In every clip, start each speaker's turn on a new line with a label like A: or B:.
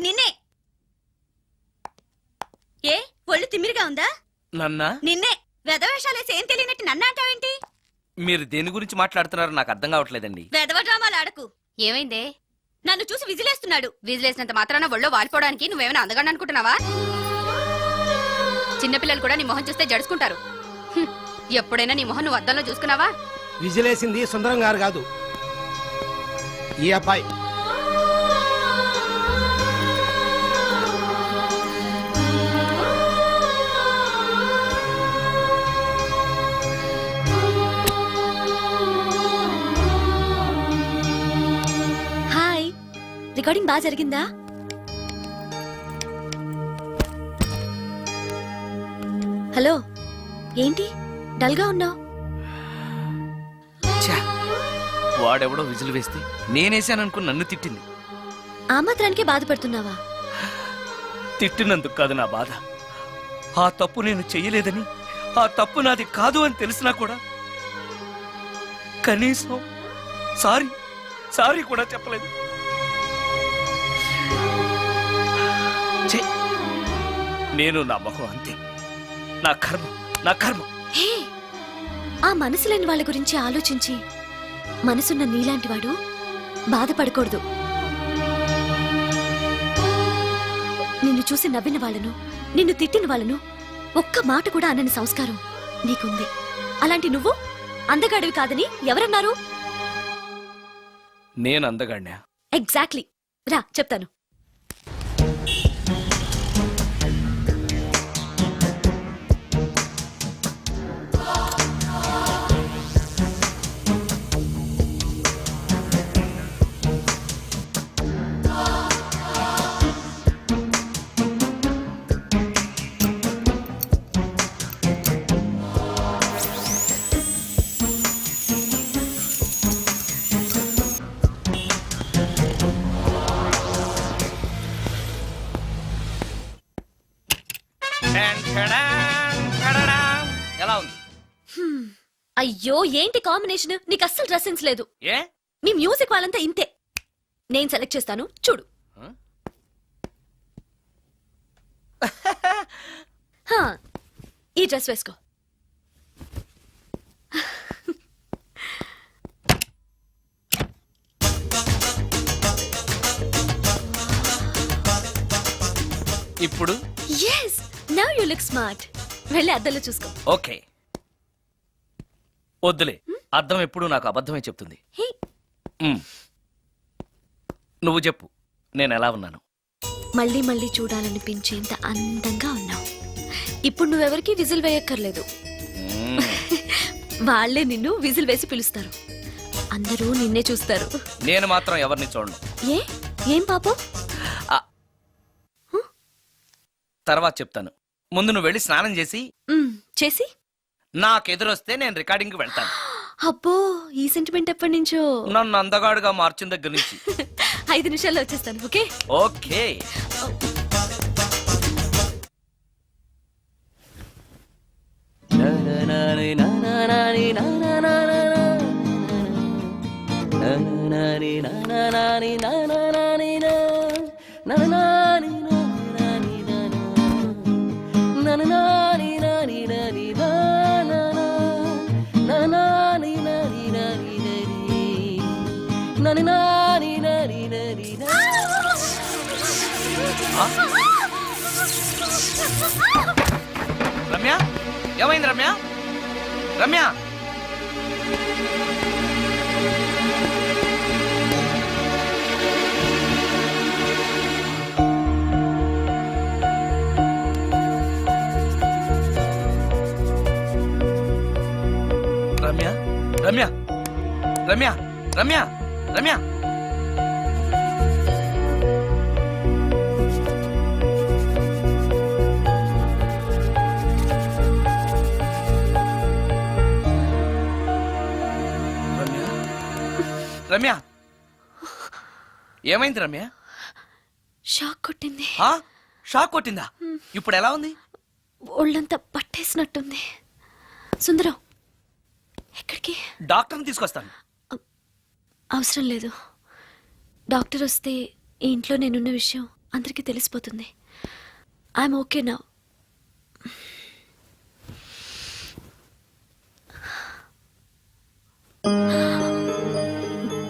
A: నిన్నే ఏ ఒళ్ళు తిమ్మిరిగా ఉందా?
B: నన్నా?
A: నిన్నే వెధవేషాలేసి ఏం తెలియనట్టు నన్ను అంటావేంటి?
B: మీరు దేని గురించి మాట్లాడుతున్నారో నాకు అర్థం కావట్లేదండి.
A: వెధవ డ్రామాలు ఆడకు.
C: ఏమైందే?
A: నన్ను చూసి విజిలేస్తున్నాడు.
C: విజిలేసినంత మాత్రాన ఒళ్ళో వాలిపోవడానికి నువ్వేమైనా అందగాడు అనుకుంటున్నావా? చిన్నపిల్లలు కూడా నీ మొహం చూస్తే జడుచుకుంటారు. ఎప్పుడైనా నీ మొహం నువ్వు అద్దంలో చూసుకున్నావా?
D: విజిలేసింది సుందరం గారు కాదు, ఈ అబ్బాయి.
A: రికార్డింగ్ బాగా జరిగిందా? హలో, ఏంటి డల్గా ఉన్నావు?
B: వాడెవడో విజిల్ వేస్తే నేనేసాననుకుని నన్ను తిట్టింది.
A: ఆ మాత్రానికే బాధపడుతున్నావా?
B: తిట్టినందుకు కాదు నా బాధ. ఆ తప్పు నేను చెయ్యలేదని, ఆ తప్పు నాది కాదు అని తెలిసినా కూడా కనీసం సారీ కూడా చెప్పలేదు. నేను నా మొహం అంతే. నా కర్మ.
A: ఆ మనసు లేని వాళ్ళ గురించి ఆలోచించి మనసున్న నీలాంటి వాడు బాధపడకూడదు. నిన్ను చూసి నవ్విన వాళ్ళను, నిన్ను తిట్టిన వాళ్ళను ఒక్క మాట కూడా అనని సంస్కారం నీకుంది. అలాంటి నువ్వు అందగాడివి కాదని ఎవరన్నారు?
B: నేను అందగాడినా?
A: ఎగ్జాక్ట్లీ. రా చెప్తాను.
B: ఎలా ఉంది?
A: అయ్యో, ఏంటి కాంబినేషన్? నీకు అస్సలు డ్రెస్ సెన్స్ లేదు.
B: ఏ?
A: మీ మ్యూజిక్ వాళ్ళంతా ఇంతే. నేను సెలెక్ట్ చేస్తాను, చూడు. ఈ డ్రెస్ వేసుకో.
B: ఇప్పుడు
A: yes now you look smart. వెళ్ళి అద్దంలో చూసుకో.
B: ఓకే. వద్దులే, అద్దం ఎప్పుడు నాకు అబద్ధమే చెప్తుంది. నువ్వు చెప్పు, నేను ఎలా ఉన్నాను?
A: మళ్ళీ మళ్ళీ చూడాలనిపించేంత అందంగా ఉన్నావు. ఇప్పుడు నువ్వెవరికి విజిల్ వేయక్కర్లేదు. వాళ్ళే నిన్ను విజిల్ వేసి పిలుస్తారు. అందరూ నిన్నే చూస్తారు.
B: నేను మాత్రం ఎవరిని చూడను.
A: ఏం పాపం?
B: తర్వాత చెప్తాను. ముందు నువ్వు వెళ్ళి స్నానం చేసి నాకెదురొస్తే నేను రికార్డింగ్ వెళ్తాను.
A: అబ్బో, ఈ సెంటిమెంట్ ఎప్పటి నుంచో?
B: నన్ను అందగాడుగా మార్చిన దగ్గర నుంచి.
A: 5 నిమిషాల్లో వచ్చేస్తాను. Okay
B: okay. రమ్య, ఏమైంది రమ్య? రమ్య, రమ్య, రమ్య, రమ్య, రమ్య, రమ్య. రమ్య, ఏమైంది రమ్య?
A: షాక్ కొట్టింది.
B: షాక్ కొట్టిందా? ఇప్పుడు ఎలా ఉంది?
A: ఒళ్ళంతా పట్టేసినట్టుంది. సుందరం, ఎక్కడికి?
B: డాక్టర్ని తీసుకొస్తాను.
A: అవసరం లేదు. డాక్టర్ వస్తే ఈ ఇంట్లో నేనున్న విషయం అందరికీ తెలిసిపోతుంది. ఐఎమ్ ఓకే నా.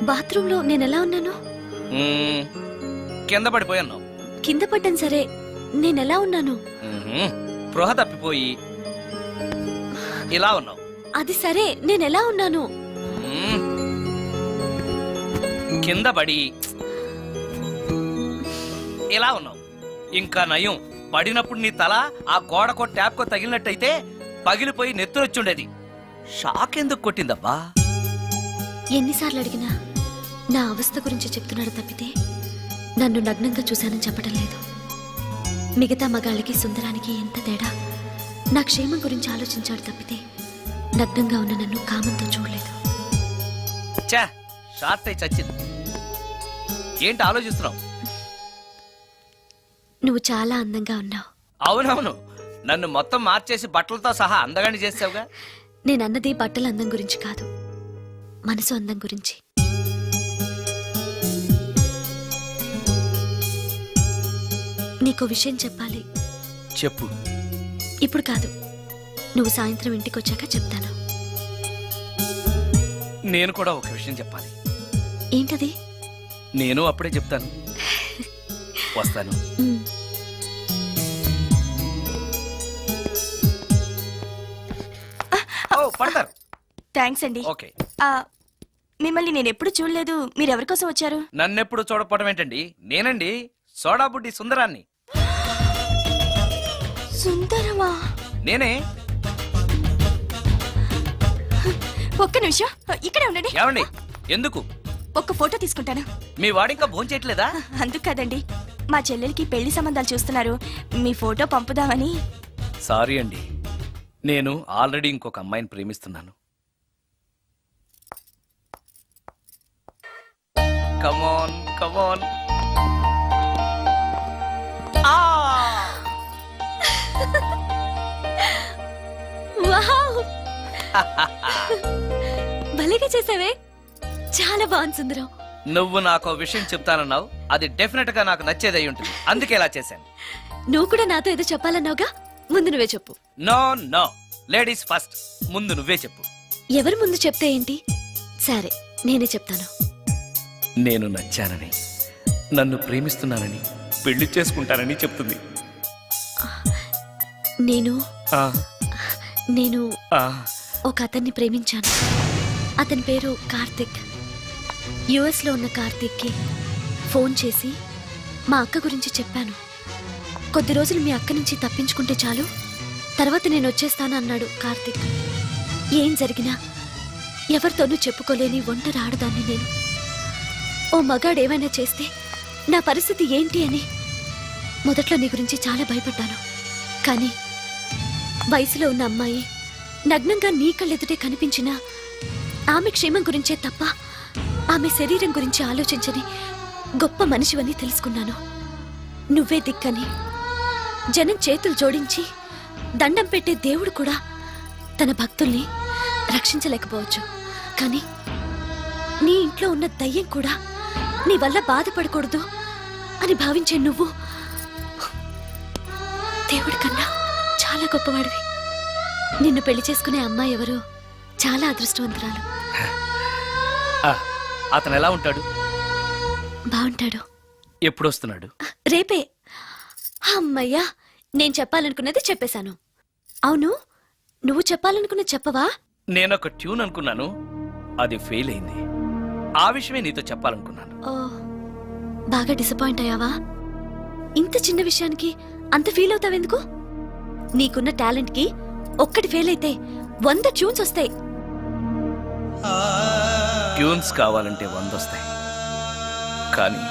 A: బాత్రూంలో నేను ఎలా ఉన్నాను?
B: మ్మ్. కింద పడిపోయాను.
A: కింద పడ్డాను సరే, నేను ఎలా ఉన్నాను?
B: స్పృహ తప్పిపోయి ఇలా ఉన్నావు.
A: అది సరే, నేను ఎలా ఉన్నాను?
B: మ్మ్. కింద పడి ఇలా ఉన్నావు. ఇంకా నయం, పడినప్పుడు నీ తల ఆ గోడకో ట్యాప్కో తగిలినట్టయితే పగిలిపోయి నెత్తురొచ్చుండేది. షాక్ ఎందుకు కొట్టిందబ్బా?
A: ఎన్నిసార్లు అడిగినా నా అవస్థ గురించి చెప్తున్నాడు తప్పితే నన్ను నగ్నంగా చూశానని చెప్పడం లేదు. మిగతా మగాళ్ళకి సుందరానికి ఎంత తేడా. నా క్షేమం గురించి ఆలోచించాడు తప్పితే నగ్నంగా ఉన్న నన్ను కామంతో చూడలేదు.
B: చా, షార్ట్ అయి చచ్చింది. ఏంటి ఆలోచిస్తున్నావు?
A: నువ్వు చాలా అందంగా ఉన్నావు.
B: అవునవును, నన్ను మొత్తం మార్చేసి బట్టలతో సహా అందగాని చేసావుగా.
A: నేనన్నది బట్టల అందం గురించి కాదు, మనసు అందం గురించి. నీకో విషయం చెప్పాలి.
B: చెప్పు.
A: ఇప్పుడు కాదు, నువ్వు సాయంత్రం ఇంటికి వచ్చాక చెప్తాను.
B: నేను కూడా ఒక విషయం చెప్పాలి.
A: ఏంటది?
B: నేను అప్పుడే చెప్తాను. వస్తాను.
A: ఉమ్.
B: ఓ, పడతారు.
E: థ్యాంక్స్ అండి.
B: ఓకే.
E: మిమ్మల్ని నేను ఎప్పుడు చూడలేదు. మీరెవరి కోసం వచ్చారు?
B: నన్నెప్పుడు చూడకపోవడం ఏంటండి? నేనండి, సోడా బుడ్డి సుందరాన్ని.
E: సుందరమా?
B: నేనే.
E: ఒక్క నిమిషం ఇక్కడే ఉండండి.
B: ఏమండి? ఎందుకు?
E: ఒక్క ఫోటో తీసుకుంటాను.
B: మీ వాడింకా భోంచేయట్లేదా?
E: అందుకు కదండి, మా చెల్లెలకి పెళ్లి సంబంధాలు చూస్తున్నారు. మీ ఫోటో పంపుదామని.
B: సారీ అండి, నేను ఆల్రెడీ ఇంకొక అమ్మాయిని ప్రేమిస్తున్నాను. కమాన్ కమాన్.
A: వావ్! భలేగా చేసావే. చాలా బాగుంది సుందరం.
B: నువ్వు నాకు విషయం చెప్తానన్నావు, అది డెఫినెట్ గా నాకు నచ్చేదై ఉంటుంది. అందుకే ఇలా చేశాను.
A: నువ్వు కూడా నాతో ఏదో చెప్పాలన్నావుగా, ముందు నువ్వే చెప్పు.
B: No no, ladies first. ముందు నువ్వే చెప్పు.
A: ఎవరు ముందు చెప్తే ఏంటి? సరే, నేనే చెప్తాను.
B: నేను నచ్చానని, నన్ను ప్రేమిస్తున్నానని, పెళ్లి చేసుకుంటానని చెప్తుంది.
A: నేను
B: ఆ,
A: నేను
B: ఆ,
A: ఒక అతన్ని ప్రేమించాను. అతని పేరు కార్తిక్. యుఎస్ లో ఉన్న కార్తిక్కి ఫోన్ చేసి మా అక్క గురించి చెప్పాను. కొద్ది రోజులు మీ అక్క నుంచి తప్పించుకుంటే చాలు, తర్వాత నేను వచ్చేస్తాను అన్నాడు కార్తిక్. ఏం జరిగినా ఎవరితోనూ చెప్పుకోలేని ఒంటరి ఆడదాన్ని నేను. ఓ మగాడు ఏమైనా చేస్తే నా పరిస్థితి ఏంటి అని మొదట్లో నీ గురించి చాలా భయపడ్డాను. కానీ వయసులో ఉన్న అమ్మాయి నగ్నంగా నీ కళ్ళెదుటే కనిపించినా ఆమె క్షేమం గురించే తప్ప ఆమె శరీరం గురించి ఆలోచించని గొప్ప మనిషివని తెలుసుకున్నాను. నువ్వే దిక్కని. జనం చేతులు జోడించి దండం పెట్టే దేవుడు కూడా తన భక్తుల్ని రక్షించలేకపోవచ్చు. కానీ నీ ఇంట్లో ఉన్న దయ్యం కూడా నీ వల్ల బాధపడకూడదు అని భావించే నువ్వు దేవుడి కన్నా చాలా గొప్పవాడివి. నిన్ను పెళ్లి చేసుకునే అమ్మాయి ఎవరు చాలా అదృష్టవంతురాలు.
B: ఆ, అతను ఎలా ఉంటాడు?
A: బాగుంటాడు.
B: ఎప్పుడు వస్తున్నాడు?
A: రేపే. అమ్మయ్యా, నేను చెప్పాలనుకున్నది చెప్పేశాను. అవును, నువ్వు చెప్పాలనుకున్నది చెప్పవా?
B: నేనొక ట్యూన్ అనుకున్నాను, అది ఫెయిల్ అయింది. ఆ విషయమే నీతో చెప్పాలనుకున్నాను.
A: ఓ, బాగా డిసప్పాయింట్ అయ్యావా? ఇంత చిన్న విషయానికి అంత ఫీల్ అవుతావెందుకు? నీకున్న టాలెంట్ కి ఒక్కటి ఫెయిల్ అయితే 100 ట్యూన్స్ వస్తాయి.
B: ట్యూన్స్ కావాలంటే 100 వస్తాయి, కానీ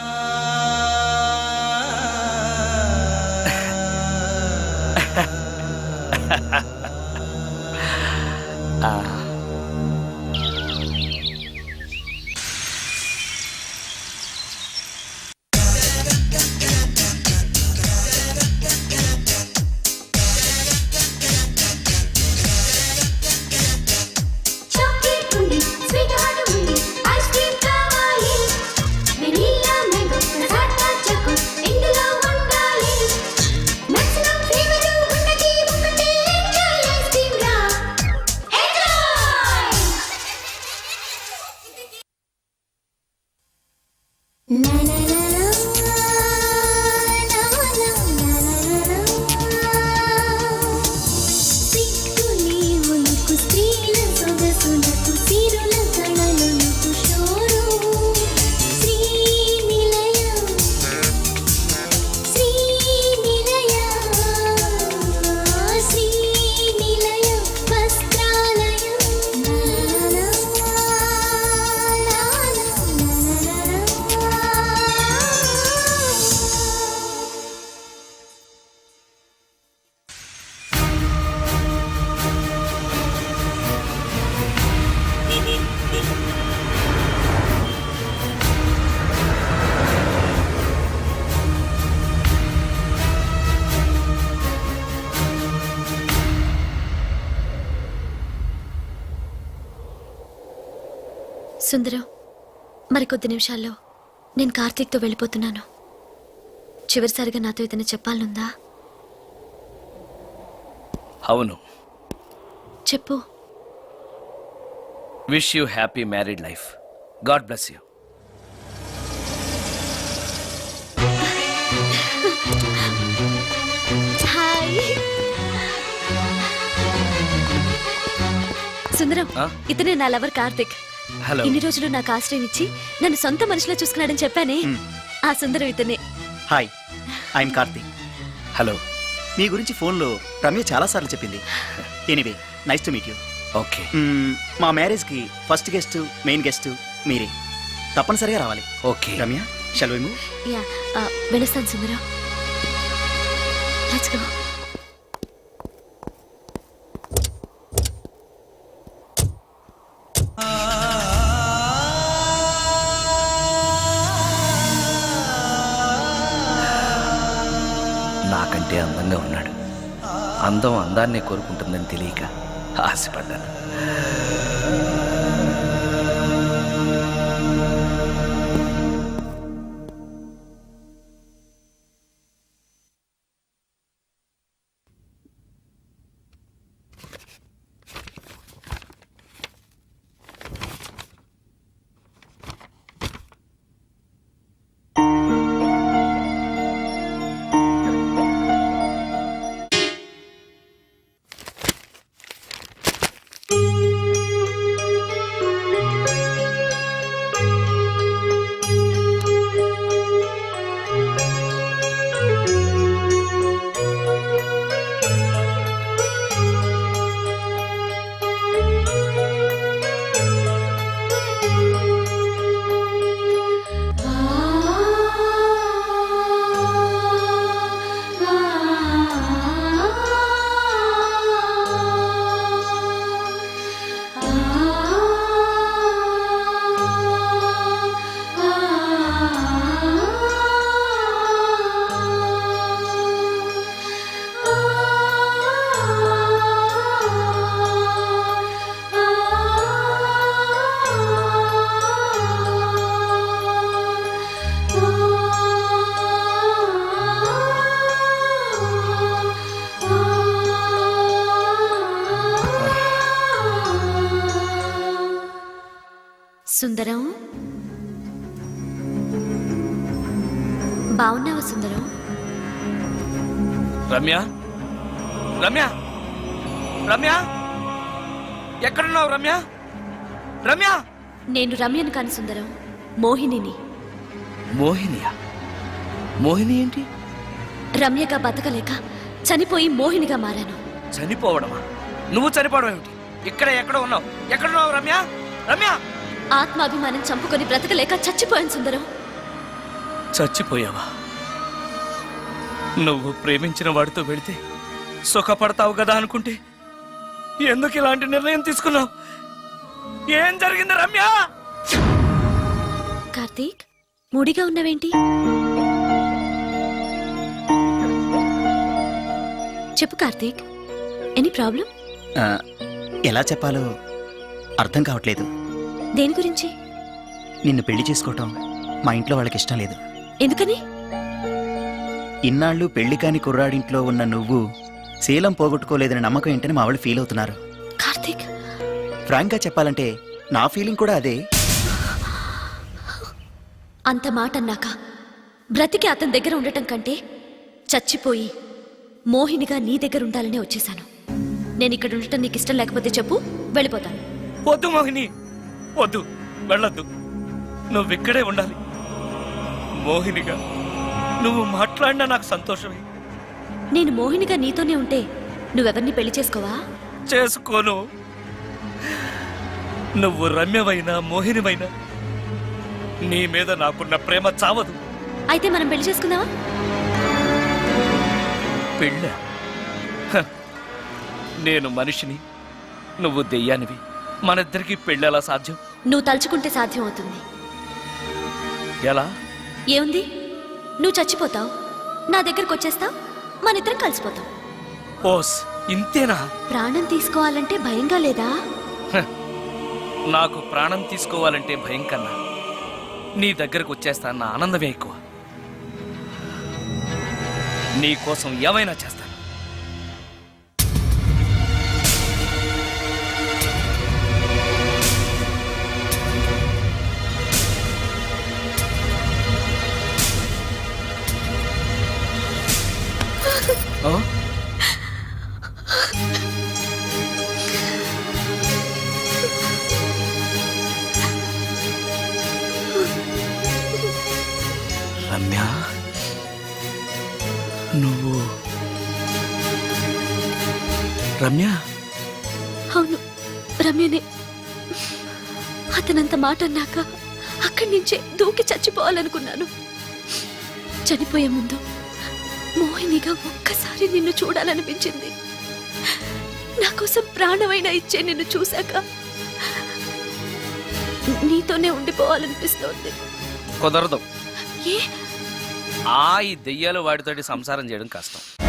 A: సుందరం, మరికొద్ది నిమిషాల్లో నేను కార్తీక్తో వెళ్ళిపోతున్నాను. చివరిసారిగా నాతో ఏదైనా చెప్పాలనుందా?
B: అవును.
A: చెప్పు.
B: Wish you happy married life. God bless you.
A: Hi Sundaram,
B: ఆ?
A: ఇతనే నా లవర్ కార్తిక్.
B: హలో.
A: ఇన్ని రోజులు నాకు ఆశ్రయం ఇచ్చి నన్ను సొంత మనిషిలో చూసుకున్నాడని చెప్పానే, ఆ సుందరం ఇతనే.
F: Hi, I'm Karthik.
B: హలో.
F: మీ గురించి ఫోన్లో రమ్య చాలాసార్లు చెప్పింది. Anyway, nice to meet you.
B: Okay.
F: మా మ్యారేజ్కి ఫస్ట్ గెస్ట్, మెయిన్ గెస్ట్ మీరే. తప్పనిసరిగా రావాలి.
B: Okay.
F: Ramya, shall we move?
A: Yeah, వెళ్ళొస్తాను సుందరం. Let's go.
B: నాకంటే అందంగా ఉన్నాడు. అందం అందాన్నే కోరుకుంటుందని తెలియక ఆశపడ్డాను.
A: సుందరం, బాగున్నావా సుందరం?
B: రమ్య, రమ్య, రమ్య, ఎక్కడున్నావు రమ్య? రమ్య.
A: నేను రమ్యను కాని సుందరం, మోహినిని.
B: మోహినియా? మోహిని ఏంటి?
A: రమ్యగా బతకలేక చనిపోయి మోహినిగా మారాను.
B: చనిపోవడమా? నువ్వు చనిపోవడం ఏమిటి? ఎక్కడ ఉన్నావు? ఎక్కడున్నావు రమ్య? రమ్య.
A: ఆత్మాభిమానం చంపుకొని బ్రతకలేక చచ్చిపోయాను సుందరం.
B: చచ్చిపోయావా? నువ్వు ప్రేమించిన వాడితో వెళితే సుఖపడతావు కదా అనుకుంటే ఎందుకు ఇలాంటి నిర్ణయం తీసుకున్నావు? ఏం జరిగింది రమ్య?
A: కార్తీక్, మూడిగా ఉన్నావేంటి? చెప్పు కార్తీక్, ఎనీ ప్రాబ్లం?
F: ఎలా చెప్పాలో అర్థం కావట్లేదు.
A: దేని గురించి?
F: నిన్ను పెళ్లి చేసుకోవటం మా ఇంట్లో వాళ్ళకి ఇష్టం లేదు.
A: ఎందుకని?
F: ఇన్నాళ్ళు పెళ్లి కాని కుర్రాడింట్లో ఉన్న నువ్వు శీలం పోగొట్టుకోలేదని నమ్మకం ఏంటని మా వాళ్ళు ఫీల్ అవుతున్నారు.
A: కార్తీక్,
F: ఫ్రాంక్గా చెప్పాలంటే నా ఫీలింగ్ కూడా అదే.
A: అంత మాట అన్నాక బ్రతికి అతని దగ్గర ఉండటం కంటే చచ్చిపోయి మోహినిగా నీ దగ్గర ఉండాలనే వచ్చేసాను. నేను ఇక్కడ ఉండటం నీకు ఇష్టం లేకపోతే చెప్పు, వెళ్ళిపోతాను.
B: వద్దు మోహిని, వద్దు, వెళ్ళొద్దు. నువ్విక్కడే ఉండాలి. మోహినిగా నువ్వు మాట్లాడినా నాకు సంతోషమే.
A: నేను మోహినిగా నీతోనే ఉంటే నువ్వెవరిని పెళ్లి చేసుకోవా?
B: చేసుకోను. నువ్వు రమ్యవైనా మోహినివైనా నీ మీద నాకున్న ప్రేమ చావదు.
A: అయితే మనం పెళ్లి చేసుకుందావా?
B: పెళ్ళ? హ, నేను మనిషిని, నువ్వు దెయ్యానివి. మనిద్దరికి పెళ్ళెలా సాధ్యం?
A: నువ్వు తలుచుకుంటే సాధ్యం అవుతుంది.
B: ఎలా?
A: ఏముంది, నువ్వు చచ్చిపోతావు, నా దగ్గరకు వచ్చేస్తావు, మనిద్దరం కలిసిపోతాం.
B: ఓస్, ఇంతేనా?
A: ప్రాణం తీసుకోవాలంటే భయంగా లేదా?
B: హ, నాకు ప్రాణం తీసుకోవాలంటే భయం కన్నా నీ దగ్గరకు వచ్చేస్తాన్న ఆనందమే ఎక్కువ. నీ కోసం ఏమైనా చేస్తాను. ఆ? రమ్య, నువ్వు రమ్య?
A: అవును, రమ్యనే. అతనంత మాట అన్నాక అక్కడి నుంచే దూకి చచ్చిపోవాలనుకున్నాను. చనిపోయే ముందు మోహినిగా ఒక్కసారి నిన్ను చూడాలనిపించింది. నా కోసం ప్రాణమైనా ఇచ్చే నిన్ను చూశాక నీతోనే ఉండిపోవాలనిపిస్తోంది.
B: కుదరదు.
A: ఏ?
B: ఈ దెయ్యాలు వాడితోటి సంసారం చేయడం కష్టం.